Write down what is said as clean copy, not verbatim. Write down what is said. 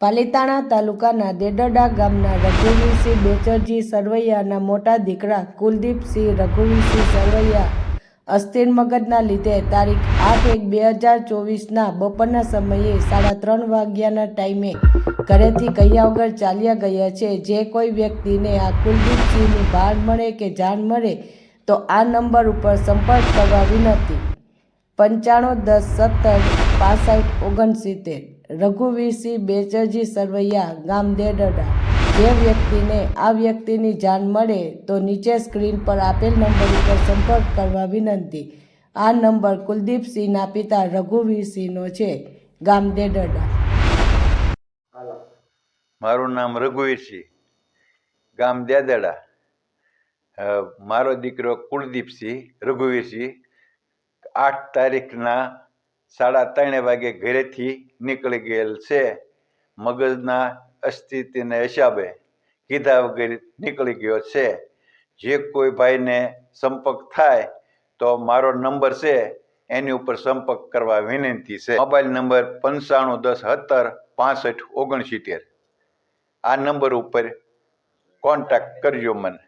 પાલીતાણા તાલુકાના દેડડા ગામના રઘુવીરસિંહ બેચરજી સરવૈયાના મોટા દીકરા કુલદીપસિંહ રઘુવીરસિંહ સરવૈયા અસ્થિર મગજના લીધે તારીખ 8/1/2024ના બપોરના સમયે 3:30 વાગ્યાના ટાઈમે ઘરેથી કહ્યા વગર ચાલ્યા ગયા છે। જે કોઈ વ્યક્તિને આ કુલદીપસિંહની ભાળ મળે કે જાણ મળે તો આ નંબર ઉપર સંપર્ક કરવા વિનંતી। 9510706569 રઘુવીરસિંહ બેચરજી સરવૈયા ગામ દેડડા। જે વ્યક્તિને આ વ્યક્તિની જાણ મળે તો નીચે સ્ક્રીન પર આપેલ નંબર ઉપર સંપર્ક કરવા વિનંતી। આ નંબર કુલદીપસિંહના પિતા રઘુવીરસિંહનો છે, ગામ દેડડા। મારું નામ રઘુવીરસિંહ, ગામ દેદડા। મારો દીકરો કુલદીપસિંહ રઘુવીરસિંહ 8 તારીખના 3:30 વાગે ઘરેથી નીકળી ગયેલ છે। મગજના અસ્થિતિને હિસાબે કીધા વગર નીકળી ગયો છે। જે કોઈ ભાઈને સંપર્ક થાય તો મારો નંબર છે એની ઉપર સંપર્ક કરવા વિનંતી છે। Mobile number 9510706569। આ નંબર ઉપર કોન્ટેક્ટ કરજો મને।